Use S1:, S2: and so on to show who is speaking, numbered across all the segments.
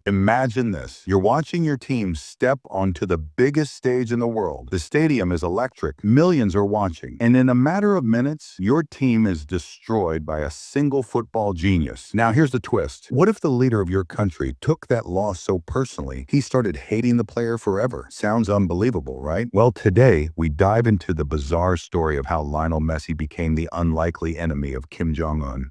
S1: Imagine this. You're watching your team step onto the biggest stage in the world. The stadium is electric. Millions are watching. And in a matter of minutes, your team is destroyed by a single football genius. Now, here's the twist. What if the leader of your country took that loss so personally, he started hating the player forever? Sounds unbelievable, right? Well, today, we dive into the bizarre story of how Lionel Messi became the unlikely enemy of Kim Jong-un.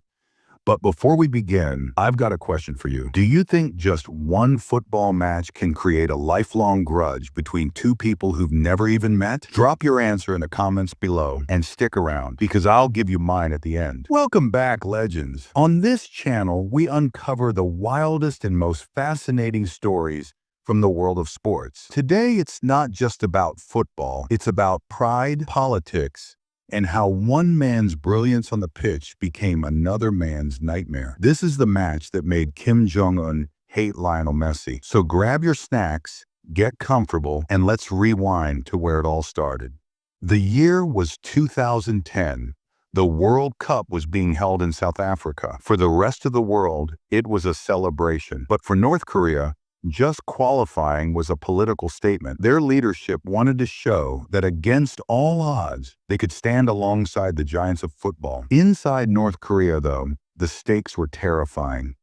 S1: But before we begin, I've got a question for you. Do you think just one football match can create a lifelong grudge between two people who've never even met? Drop your answer in the comments below and stick around because I'll give you mine at the end. Welcome back, legends. On this channel, we uncover the wildest and most fascinating stories from the world of sports. Today, it's not just about football. It's about pride, politics, and how one man's brilliance on the pitch became another man's nightmare. This is the match that made Kim Jong-un hate Lionel Messi. So grab your snacks, get comfortable, and let's rewind to where it all started. The year was 2010. The World Cup was being held in South Africa. For the rest of the world, it was a celebration. But for North Korea, just qualifying was a political statement. Their leadership wanted to show that against all odds, they could stand alongside the giants of football. Inside North Korea, though, the stakes were terrifying.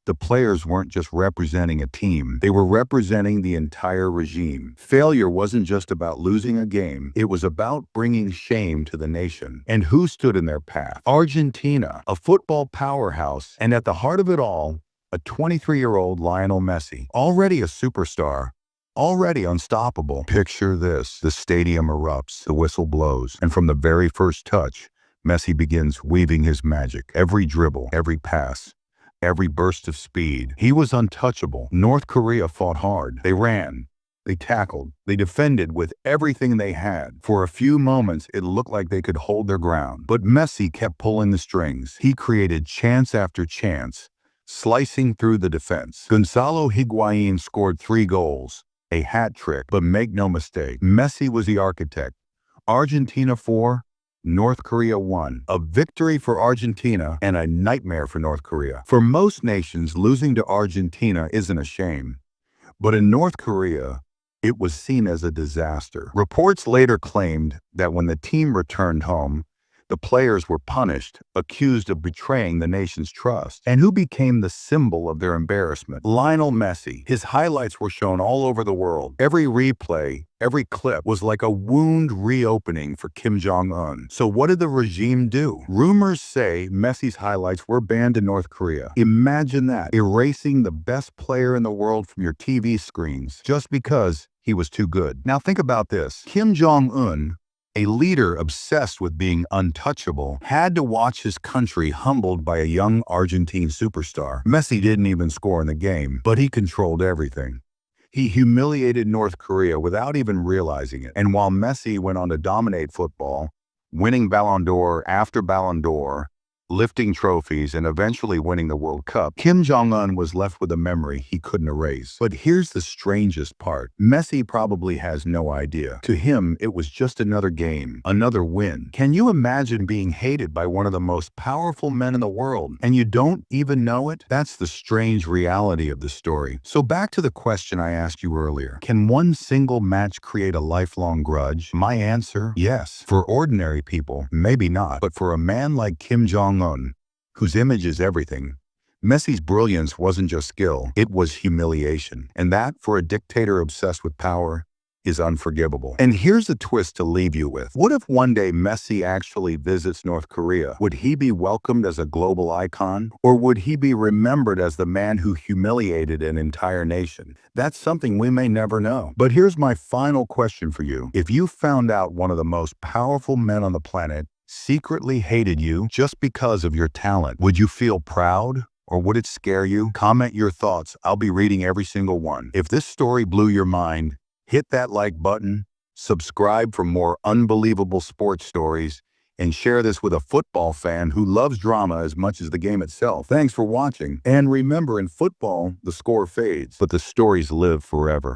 S1: The players weren't just representing a team. They were representing the entire regime. Failure wasn't just about losing a game. It was about bringing shame to the nation. And who stood in their path? Argentina, a football powerhouse. And at the heart of it all, a 23-year-old Lionel Messi, already a superstar, already unstoppable. Picture this. The stadium erupts, the whistle blows, and from the very first touch, Messi begins weaving his magic. Every dribble, every pass, every burst of speed. He was untouchable. North Korea fought hard. They ran. They tackled. They defended with everything they had. For a few moments, it looked like they could hold their ground. But Messi kept pulling the strings. He created chance after chance, slicing through the defense. Gonzalo Higuain scored 3 goals, a hat trick, but make no mistake, Messi was the architect. Argentina 4, North Korea 1. A victory for Argentina and a nightmare for North Korea. For most nations, losing to Argentina isn't a shame. But in North Korea, it was seen as a disaster. Reports later claimed that when the team returned home, the players were punished, accused of betraying the nation's trust. And who became the symbol of their embarrassment? Lionel Messi. His highlights were shown all over the world. Every replay, every clip was like a wound reopening for Kim Jong-un. So what did the regime do? Rumors say Messi's highlights were banned in North Korea. Imagine that, erasing the best player in the world from your TV screens just because he was too good. Now think about this. Kim Jong-un, a leader obsessed with being untouchable, had to watch his country humbled by a young Argentine superstar. Messi didn't even score in the game, but he controlled everything. He humiliated North Korea without even realizing it. And while Messi went on to dominate football, winning Ballon d'Or after Ballon d'Or, lifting trophies, and eventually winning the World Cup, Kim Jong-un was left with a memory he couldn't erase. But here's the strangest part. Messi probably has no idea. To him, it was just another game, another win. Can you imagine being hated by one of the most powerful men in the world, and you don't even know it? That's the strange reality of the story. So back to the question I asked you earlier. Can one single match create a lifelong grudge? My answer, yes. For ordinary people, maybe not. But for a man like Kim Jong-un, whose image is everything, Messi's brilliance wasn't just skill, it was humiliation. And that, for a dictator obsessed with power, is unforgivable. And here's a twist to leave you with. What if one day Messi actually visits North Korea? Would he be welcomed as a global icon? Or would he be remembered as the man who humiliated an entire nation? That's something we may never know. But here's my final question for you. If you found out one of the most powerful men on the planet secretly hated you just because of your talent, would you feel proud? Or would it scare you? Comment your thoughts. I'll be reading every single one. If this story blew your mind, hit that like button, subscribe for more unbelievable sports stories, and share this with a football fan who loves drama as much as the game itself. Thanks for watching. And remember, in football, the score fades, but the stories live forever.